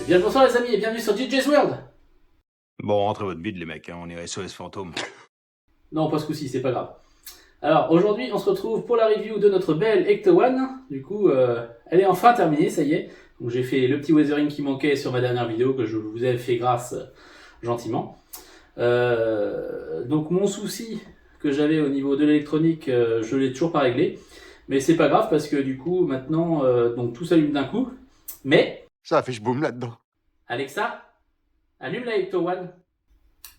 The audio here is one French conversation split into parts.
Bien bonsoir les amis et bienvenue sur DJ's World. Bon, rentrez votre bide les mecs, hein, on est SOS fantôme. Non, pas ce coup-ci, c'est pas grave. Alors aujourd'hui on se retrouve pour la review de notre belle Ecto One. Du coup elle est enfin terminée, ça y est. Donc j'ai fait le petit weathering qui manquait sur ma dernière vidéo que je vous ai fait grâce gentiment. Donc mon souci que j'avais au niveau de l'électronique, je l'ai toujours pas réglé. Mais c'est pas grave parce que du coup maintenant donc tout s'allume d'un coup. Mais Ça a fait je boum là-dedans. Alexa, allume la Ecto One.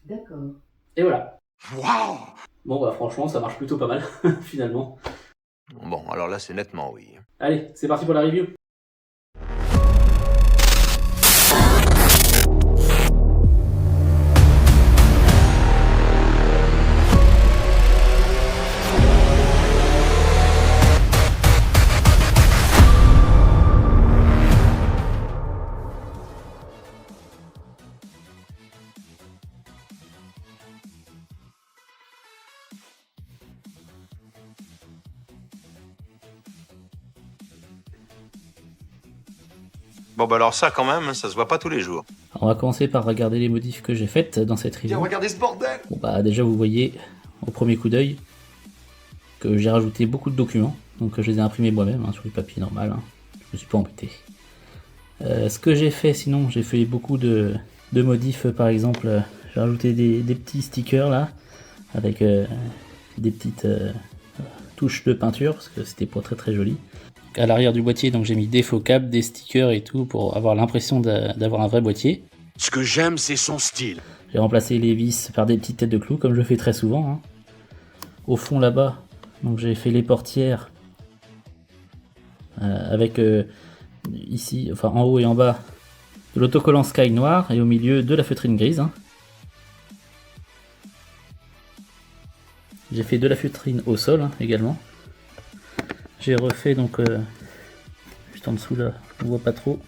D'accord. Et voilà. Waouh! Bon bah franchement ça marche plutôt pas mal finalement. Bon, alors là c'est nettement oui. Allez, c'est parti pour la review. Bon bah alors ça quand même, ça se voit pas tous les jours. On va commencer par regarder les modifs que j'ai faites dans cette Viens, review. regardez ce bordel! Bon bah déjà vous voyez au premier coup d'œil que j'ai rajouté beaucoup de documents. Donc je les ai imprimés moi-même sur du papier normal. Je me suis pas embêté. Ce que j'ai fait sinon, j'ai fait beaucoup de modifs. Par exemple, j'ai rajouté des petits stickers là avec des petites touches de peinture parce que c'était pas très joli. À l'arrière du boîtier, donc j'ai mis des faux câbles, des stickers et tout pour avoir l'impression d'avoir un vrai boîtier. Ce que j'aime, c'est son style. J'ai remplacé les vis par des petites têtes de clous comme je fais très souvent. Au fond là-bas, donc j'ai fait les portières avec ici, enfin en haut et en bas, de l'autocollant Sky noir et au milieu de la feutrine grise. J'ai fait de la feutrine au sol également. J'ai refait donc juste en dessous là, on voit pas trop.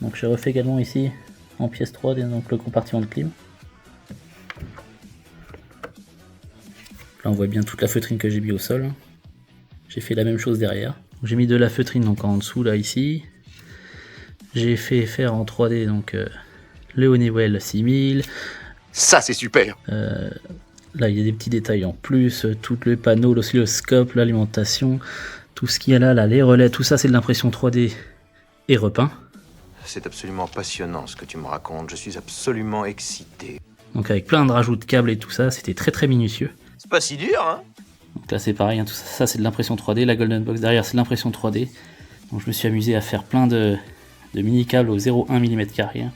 Donc j'ai refait également ici en pièce 3 donc le compartiment de clim. Là on voit bien toute la feutrine que j'ai mis au sol. J'ai fait la même chose derrière. J'ai mis de la feutrine donc en dessous là ici. J'ai fait faire en 3D donc le Honeywell 6000. Ça, c'est super! Là, il y a des petits détails en plus, tout le panneau, l'oscilloscope, l'alimentation, tout ce qu'il y a là, les relais, tout ça, c'est de l'impression 3D et repeint. C'est absolument passionnant ce que tu me racontes, je suis absolument excité. Donc avec plein de rajouts de câbles et tout ça, c'était très minutieux. C'est pas si dur, hein? Donc là, c'est pareil, tout ça c'est de l'impression 3D, la Golden Box derrière, c'est de l'impression 3D. Donc je me suis amusé à faire plein de mini câbles au 0,1 mm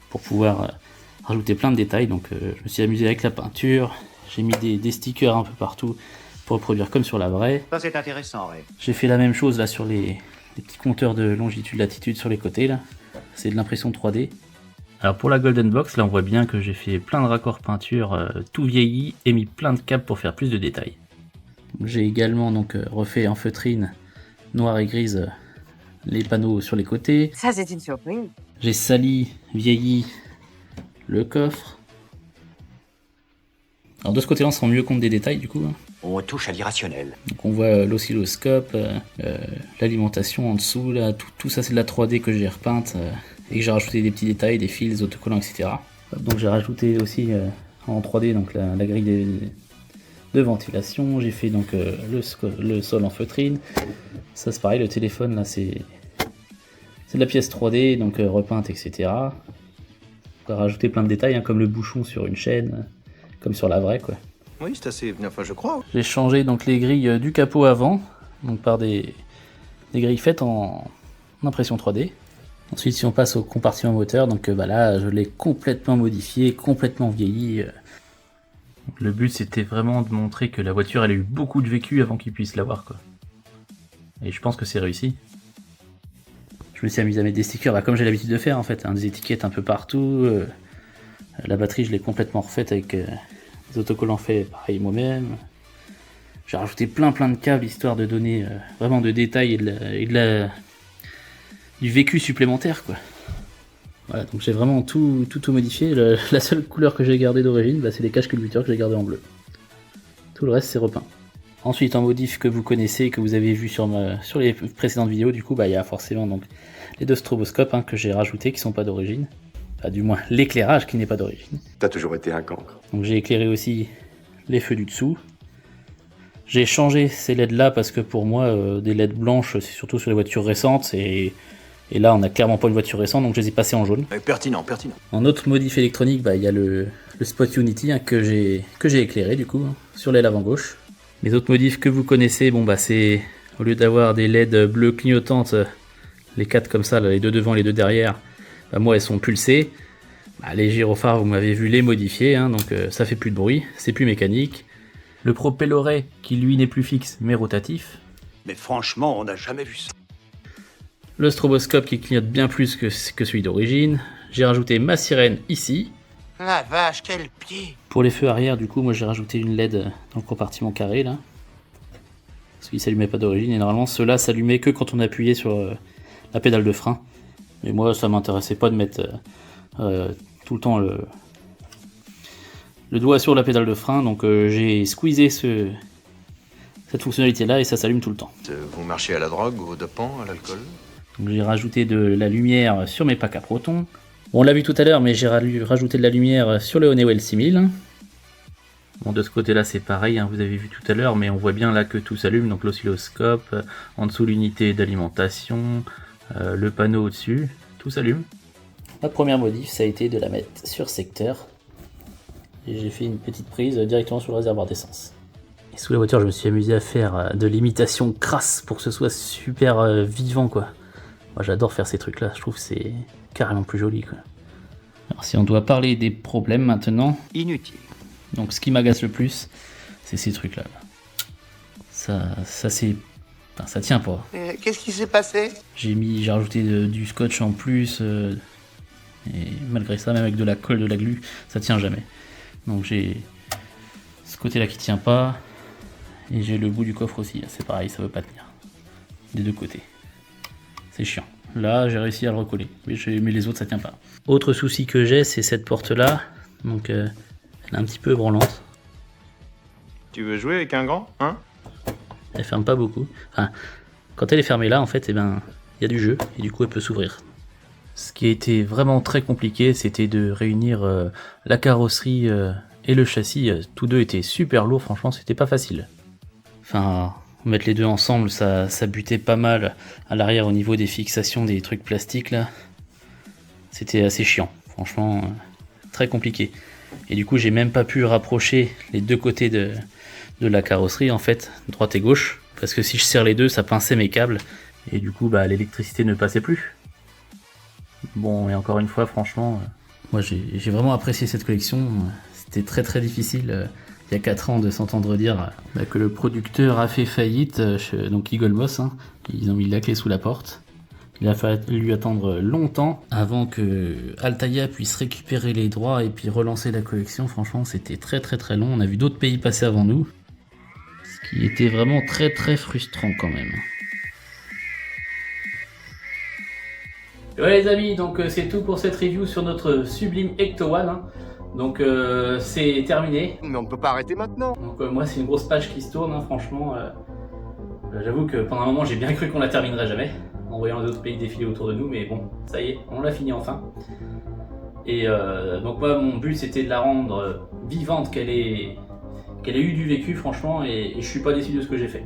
pour pouvoir rajouter plein de détails. Donc je me suis amusé avec la peinture, j'ai mis des stickers un peu partout pour reproduire comme sur la vraie. Ça c'est intéressant, ouais. J'ai fait la même chose là sur les petits compteurs de longitude latitude sur les côtés là, c'est de l'impression 3D. Alors pour la Golden Box là on voit bien que j'ai fait plein de raccords peinture tout vieilli et mis plein de câbles pour faire plus de détails. J'ai également donc refait en feutrine noire et grise les panneaux sur les côtés. Ça, c'est une surprise. J'ai sali, vieilli le coffre. Alors de ce côté-là, on se rend mieux compte des détails du coup. On touche à l'irrationnel. Donc on voit l'oscilloscope, l'alimentation en dessous, là, tout ça c'est de la 3D que j'ai repeinte et que j'ai rajouté des petits détails, des fils, des autocollants, etc. Donc j'ai rajouté aussi en 3D donc la grille de ventilation. J'ai fait donc le sol en feutrine. Ça c'est pareil, le téléphone là c'est de la pièce 3D donc repeinte, etc. On va rajouter plein de détails comme le bouchon sur une chaîne, comme sur la vraie quoi. Oui, c'est assez... Enfin, je crois. J'ai changé donc les grilles du capot avant, donc par des grilles faites en impression 3D. Ensuite, si on passe au compartiment moteur, donc là, je l'ai complètement modifié, complètement vieilli. Le but, c'était vraiment de montrer que la voiture, elle a eu beaucoup de vécu avant qu'ils puissent l'avoir, quoi. Et je pense que c'est réussi. Je me suis amusé à mettre des stickers, comme j'ai l'habitude de faire en fait, des étiquettes un peu partout. La batterie, je l'ai complètement refaite avec des autocollants faits pareil moi-même. J'ai rajouté plein de câbles histoire de donner vraiment de détails et du vécu supplémentaire quoi. Voilà, donc j'ai vraiment tout modifié. La seule couleur que j'ai gardée d'origine, c'est les caches culbuteurs que j'ai gardées en bleu. Tout le reste c'est repeint. Ensuite, en modif que vous connaissez, que vous avez vu sur les précédentes vidéos, du coup, bah, il y a forcément donc, les deux stroboscopes que j'ai rajoutés qui sont pas d'origine. Enfin, du moins, l'éclairage qui n'est pas d'origine. T'as toujours été un cancre. Donc j'ai éclairé aussi les feux du dessous. J'ai changé ces LED là parce que pour moi, des LED blanches, c'est surtout sur les voitures récentes. Et là, on a clairement pas une voiture récente, donc je les ai passées en jaune. Pertinent. En autre modif électronique, bah, il y a le spot Unity que j'ai éclairé du coup, sur l'aile avant gauche. Les autres modifs que vous connaissez, bon bah c'est au lieu d'avoir des LED bleues clignotantes, les 4 comme ça, là, les 2 devant, les 2 derrière, bah moi elles sont pulsées. Bah, les gyrophares, vous m'avez vu les modifier, donc ça fait plus de bruit, c'est plus mécanique. Le propelloret qui lui n'est plus fixe mais rotatif. Mais franchement, on n'a jamais vu ça. Le stroboscope qui clignote bien plus que celui d'origine. J'ai rajouté ma sirène ici. La vache, quel pied! Pour les feux arrière, du coup, moi j'ai rajouté une LED dans le compartiment carré là. Parce qu'il s'allumait pas d'origine et normalement ceux-là s'allumaient que quand on appuyait sur la pédale de frein. Mais moi ça m'intéressait pas de mettre tout le temps le doigt sur la pédale de frein, donc j'ai squeezé cette fonctionnalité là et ça s'allume tout le temps. Vous marchez à la drogue, au dopant, à l'alcool? Donc j'ai rajouté de la lumière sur mes packs à protons. Bon, on l'a vu tout à l'heure, mais j'ai rajouté de la lumière sur le Honeywell 6000. Bon, de ce côté-là, c'est pareil, vous avez vu tout à l'heure, mais on voit bien là que tout s'allume, donc l'oscilloscope, en dessous l'unité d'alimentation, le panneau au-dessus, tout s'allume. Ma première modif, ça a été de la mettre sur secteur. Et j'ai fait une petite prise directement sur le réservoir d'essence. Et sous la voiture, je me suis amusé à faire de l'imitation crasse pour que ce soit super vivant, quoi. Moi, j'adore faire ces trucs-là, je trouve que c'est carrément plus joli, quoi. Alors, si on doit parler des problèmes maintenant... Inutile. Donc, ce qui m'agace le plus, c'est ces trucs-là. Ça c'est... Enfin, ça tient pas. Qu'est-ce qui s'est passé? J'ai rajouté du scotch en plus, et malgré ça, même avec de la colle, de la glu, ça tient jamais. Donc j'ai ce côté-là qui tient pas, et j'ai le bout du coffre aussi, c'est pareil, ça veut pas tenir. Des deux côtés. C'est chiant. Là, j'ai réussi à le recoller, mais les autres, ça tient pas. Autre souci que j'ai, c'est cette porte-là, donc elle est un petit peu branlante. Tu veux jouer avec un grand, hein? Elle ferme pas beaucoup. Enfin, quand elle est fermée là, en fait, il y a du jeu, et du coup, elle peut s'ouvrir. Ce qui a été vraiment très compliqué, c'était de réunir la carrosserie et le châssis. Tous deux étaient super lourds, franchement, c'était pas facile. Enfin, mettre les deux ensemble, ça butait pas mal à l'arrière au niveau des fixations des trucs plastiques, là. C'était assez chiant, franchement, très compliqué. Et du coup, j'ai même pas pu rapprocher les deux côtés de la carrosserie, en fait, droite et gauche, parce que si je serre les deux, ça pinçait mes câbles, et du coup, bah, l'électricité ne passait plus. Bon, et encore une fois, franchement, moi j'ai vraiment apprécié cette collection. C'était très très difficile, il y a 4 ans, de s'entendre dire que le producteur a fait faillite, donc Eagle Moss, ils ont mis la clé sous la porte. Il a fallu attendre longtemps avant que Altaïa puisse récupérer les droits et puis relancer la collection. Franchement, c'était très très très long. On a vu d'autres pays passer avant nous, ce qui était vraiment très très frustrant quand même. Ouais les amis, donc c'est tout pour cette review sur notre sublime Ecto One. Donc c'est terminé. Mais on ne peut pas arrêter maintenant. Donc moi c'est une grosse page qui se tourne, franchement. J'avoue que pendant un moment j'ai bien cru qu'on la terminerait jamais, en voyant les autres pays défiler autour de nous, mais bon, ça y est, on l'a fini enfin. Et donc moi mon but c'était de la rendre vivante, qu'elle ait eu du vécu franchement, et je suis pas déçu de ce que j'ai fait.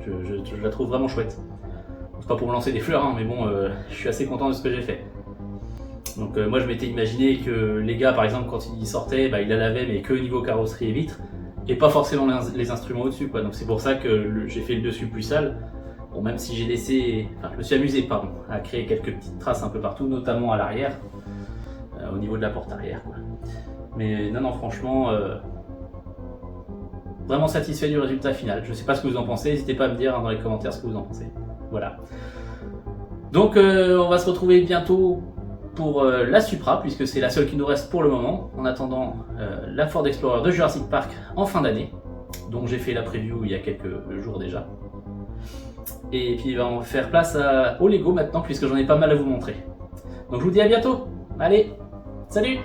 Je la trouve vraiment chouette. C'est pas pour me lancer des fleurs, mais bon, je suis assez content de ce que j'ai fait. Donc moi je m'étais imaginé que les gars par exemple quand ils sortaient, ils la lavaient mais que au niveau carrosserie et vitres, et pas forcément les instruments au-dessus, quoi. Donc c'est pour ça que j'ai fait le dessus plus sale. Bon, même si j'ai laissé, je me suis amusé à créer quelques petites traces un peu partout, notamment à l'arrière, au niveau de la porte arrière, quoi. Mais non franchement, vraiment satisfait du résultat final. Je sais pas ce que vous en pensez, n'hésitez pas à me dire dans les commentaires ce que vous en pensez. Voilà. Donc on va se retrouver bientôt pour la Supra, puisque c'est la seule qui nous reste pour le moment, en attendant la Ford Explorer de Jurassic Park en fin d'année, dont j'ai fait la preview il y a quelques jours déjà. Et puis on va faire place au Lego maintenant, puisque j'en ai pas mal à vous montrer. Donc je vous dis à bientôt. Allez, salut!